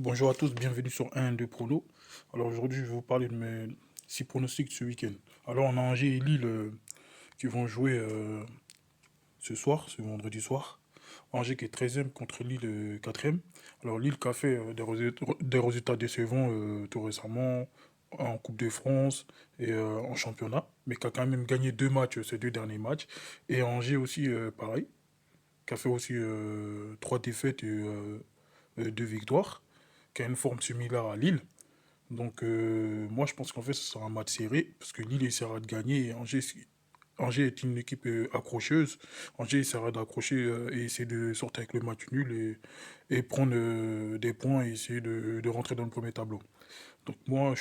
Bonjour à tous, bienvenue sur 1 2 Prono. Alors aujourd'hui, je vais vous parler de mes 6 pronostics de ce week-end. Alors on a Angers et Lille qui vont jouer ce soir, ce vendredi soir. Angers qui est 13e contre Lille 4e. Alors Lille qui a fait des résultats décevants tout récemment en Coupe de France et en championnat, mais qui a quand même gagné deux matchs, ces deux derniers matchs. Et Angers aussi, pareil, qui a fait aussi trois défaites et deux victoires, qui a une forme similaire à Lille. Donc moi je pense qu'en fait ce sera un match serré, parce que Lille essaiera de gagner et Angers est une équipe accrocheuse. Angers essaiera d'accrocher et essayer de sortir avec le match nul et prendre des points et essayer de rentrer dans le premier tableau. Donc moi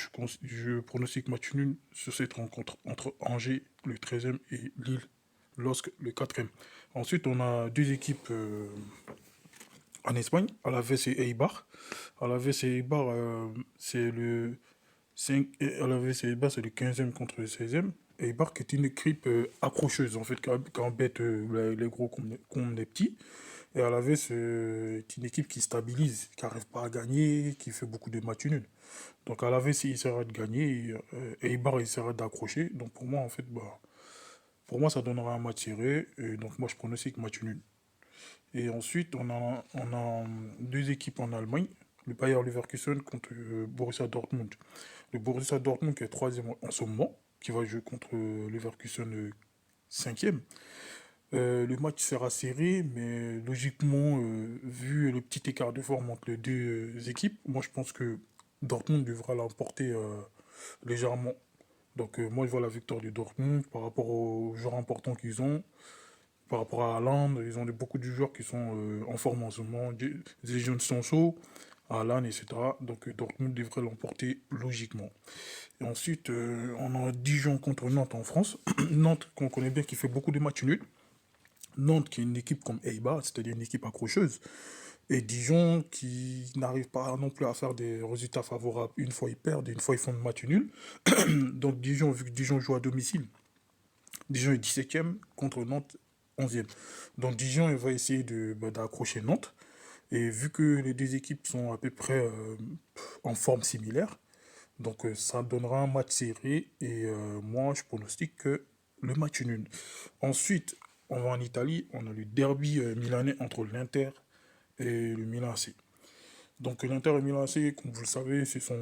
je pronostique match nul sur cette rencontre entre Angers, le 13e, et Lille, LOSC, le 4e. Ensuite on a deux équipes en Espagne, Alaves et Eibar. Alaves et Eibar, c'est le 5, Alaves et Eibar, c'est le 15e contre le 16e. Eibar qui est une équipe accrocheuse, en fait, qui embête les gros comme les petits. Et Alaves est une équipe qui stabilise, qui n'arrive pas à gagner, qui fait beaucoup de matchs nuls. Donc Alaves, il essaiera de gagner, et Eibar, il essaiera d'accrocher. Donc pour moi, en fait, pour moi, ça donnera un match serré. Et donc moi, je pronostique match nul. Et ensuite, on a deux équipes en Allemagne, le Bayer Leverkusen contre Borussia Dortmund. Le Borussia Dortmund qui est troisième en ce moment, qui va jouer contre Leverkusen cinquième. Le match sera serré, mais logiquement, vu le petit écart de forme entre les deux équipes, moi je pense que Dortmund devra l'emporter légèrement. Donc moi je vois la victoire de Dortmund par rapport aux joueurs importants qu'ils ont. Par rapport à Haaland, ils ont beaucoup de joueurs qui sont en forme en ce moment. Des jeunes Sancho, Haaland, etc. Donc Dortmund devrait l'emporter logiquement. Et ensuite, on a Dijon contre Nantes en France. Nantes, qu'on connaît bien, qui fait beaucoup de matchs nuls. Nantes, qui est une équipe comme Eibar, c'est-à-dire une équipe accrocheuse. Et Dijon, qui n'arrive pas non plus à faire des résultats favorables. Une fois ils perdent, une fois ils font de matchs nuls. Donc Dijon, vu que Dijon joue à domicile, Dijon est 17e contre Nantes 11e. Donc Dijon il va essayer d'accrocher Nantes. Et vu que les deux équipes sont à peu près en forme similaire, donc ça donnera un match serré. Et moi je pronostique que le match nul. Ensuite, on va en Italie, on a le derby milanais entre l'Inter et le Milan AC. Donc l'Inter et Milan AC, comme vous le savez, ce sont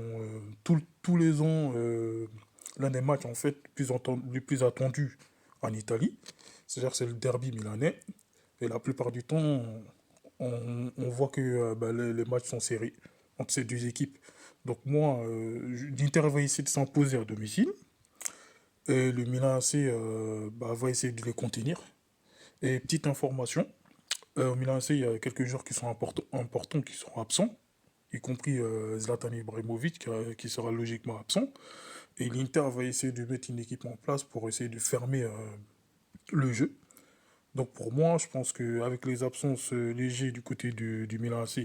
tous les ans l'un des matchs en fait les plus attendus en Italie. C'est-à-dire que c'est le derby milanais. Et la plupart du temps, on voit que les matchs sont serrés entre ces deux équipes. Donc moi, l'Inter va essayer de s'imposer à domicile. Et le Milan AC va essayer de les contenir. Et petite information, au Milan AC, il y a quelques joueurs qui sont importants qui sont absents, y compris Zlatan Ibrahimovic qui sera logiquement absent. Et l'Inter va essayer de mettre une équipe en place pour essayer de fermer le jeu. Donc pour moi, je pense qu'avec les absences légères du côté du Milan AC,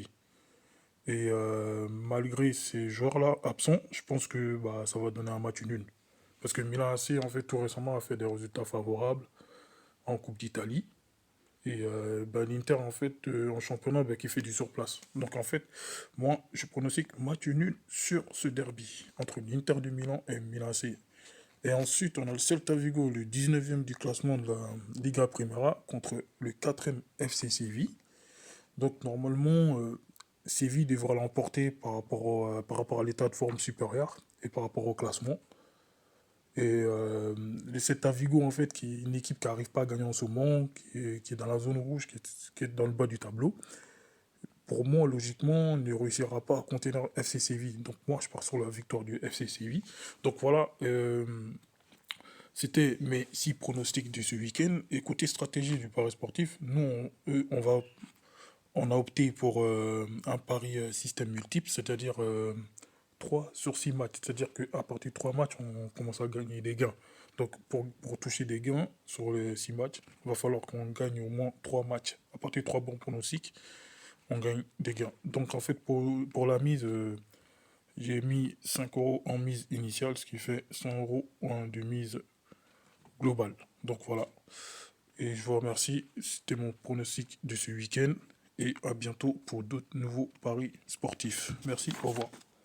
et malgré ces joueurs-là absents, je pense que ça va donner un match nul. Parce que Milan AC, en fait, tout récemment, a fait des résultats favorables en Coupe d'Italie. Et l'Inter, en fait, en championnat, qui fait du surplace. Donc, en fait, moi, je pronostique match nul sur ce derby entre l'Inter de Milan et Milan AC. Et ensuite, on a le Celta Vigo, le 19e du classement de la Liga Primera, contre le 4e FC Séville. Donc, normalement, Séville devra l'emporter par rapport à l'état de forme supérieur et par rapport au classement. Et le Celta Vigo, en fait, qui est une équipe qui n'arrive pas à gagner en ce moment, qui est dans la zone rouge, qui est dans le bas du tableau, pour moi, logiquement, ne réussira pas à contenir FC Séville. Donc moi, je pars sur la victoire du FC Séville. Donc voilà, c'était mes 6 pronostics de ce week-end. Et côté stratégie du pari sportif, nous, on a opté pour un pari système multiple, c'est-à-dire 3 sur 6 matchs. C'est-à-dire qu'à partir de 3 matchs, on commence à gagner des gains. Donc pour toucher des gains sur les 6 matchs, il va falloir qu'on gagne au moins 3 matchs. À partir de 3 bons pronostics, on gagne des gains. Donc en fait, pour la mise, j'ai mis 5 euros en mise initiale, ce qui fait 100 euros de mise globale. Donc voilà. Et je vous remercie. C'était mon pronostic de ce week-end. et à bientôt pour d'autres nouveaux paris sportifs. Merci, au revoir.